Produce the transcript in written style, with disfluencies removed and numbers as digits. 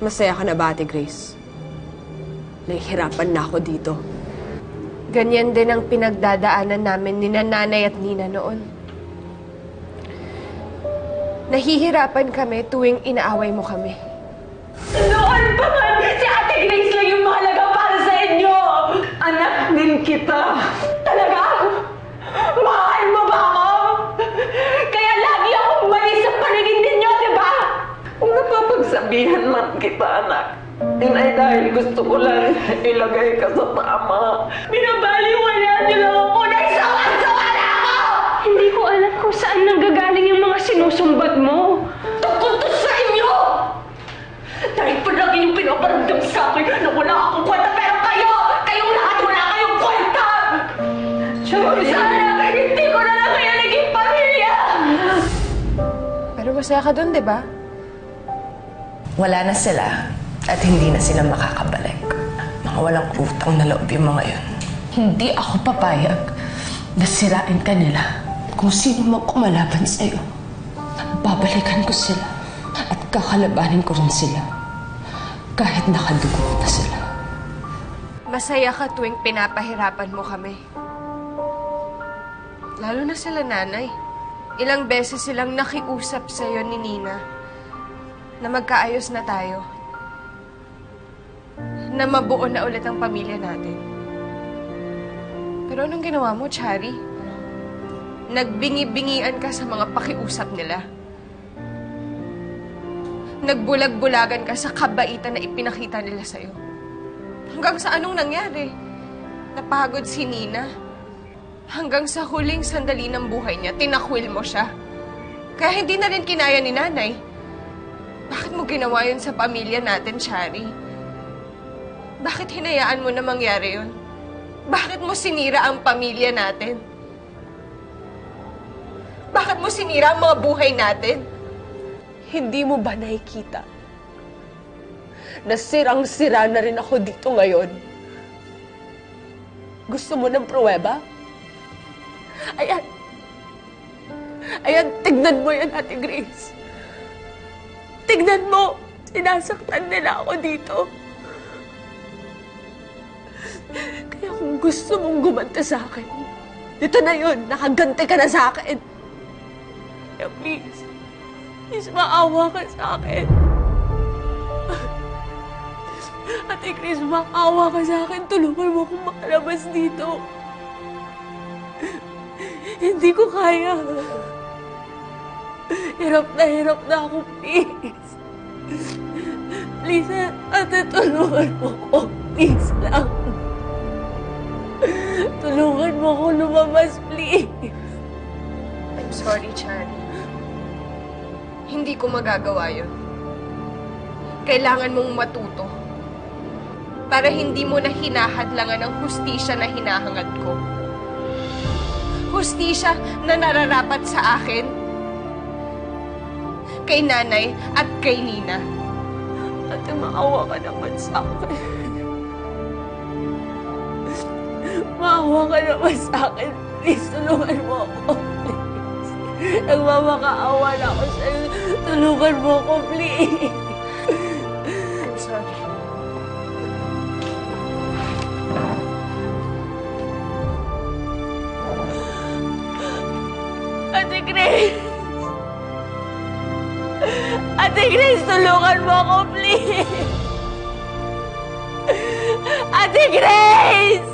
Masaya ka na ba, Ate Grace? Nahihirapan na ako dito. Ganyan din ang pinagdadaanan namin ni Nanay at Nina noon. Nahihirapan kami tuwing inaaway mo kami. Noon pa man, si Ate Grace lang yung mahalaga para sa inyo! Anak din kita! Talaga? Mahal mo ba ako? Kaya lagi akong mali sa paningin ninyo, di ba? Kung napapagsabihan man kita, anak, yun ay dahil gusto ko lang ilagay ka sa tama. Binabaliwala niyo lang ako na isawa-sawa na ako! Hindi ko alam kung saan nanggagaling yung mga sinusumbat mo. Tungkol to sa inyo! Dahil palagi yung pinaparamdam sa akin na wala akong kwenta, pero kayong lahat wala kayong kwenta! Sana, hindi ko na lang kayo naging pamilya! Pero masaya ka dun, di ba? Wala na sila at hindi na sila makakabalik. Mga walang utang na loob yung mga yun. Hindi ako papayag na sirain ka nila. Kung sino mang kumalaban sa'yo, babalikan ko sila at kakalabanin ko rin sila. Kahit nakadugo na sila. Masaya ka tuwing pinapahirapan mo kami. Lalo na sila nanay. Ilang beses silang nakiusap sa'yo ni Nina na magkaayos na tayo. Na mabuo na ulit ang pamilya natin. Pero anong ginawa mo, Chari? Nagbingi-bingian ka sa mga pakiusap nila. Nagbulag-bulagan ka sa kabaitan na ipinakita nila sa'yo. Hanggang sa anong nangyari? Napagod si Nina. Hanggang sa huling sandali ng buhay niya, tinakwil mo siya. Kaya hindi na rin kinaya ni Nanay. Bakit mo ginawa yun sa pamilya natin, Chari? Bakit hinayaan mo na mangyari yun? Bakit mo sinira ang pamilya natin? Bakit mo sinira ang mga buhay natin? Hindi mo ba nakikita? Nasirang-sira na rin ako dito ngayon. Gusto mo ng pruweba? Ayan. Ayan, tignan mo yan, Ate Grace. Tignan mo! Sinasaktan nila ako dito. Kaya kung gusto mong gumanta sa akin, dito na yun, nakaganti ka na sa akin. Kaya please, maawa ka sa akin. Ate Grace, maawa ka sa akin. Tulungan mo akong makalabas dito. Hindi ko kaya. Hirap na ako, please. Please, ate, tulungan mo ako. Please lang. Tulungan mo ako lumabas, please. I'm sorry, Chari. Hindi ko magagawa yun. Kailangan mong matuto para hindi mo na hinahadlangan ang hustisya na hinahangad ko. Hustisya na nararapat sa akin, kay Nanay at kay Nina. Ate, maawa ka naman sa akin. Maawa ka naman sa akin. Please, tulungan mo ako. Please. Nagmamakaawa na ako sa'yo. Tulungan mo ako, please. I'm sorry. Ate Grace! Ate Grace, tulungan mo ako, please! Ate Grace!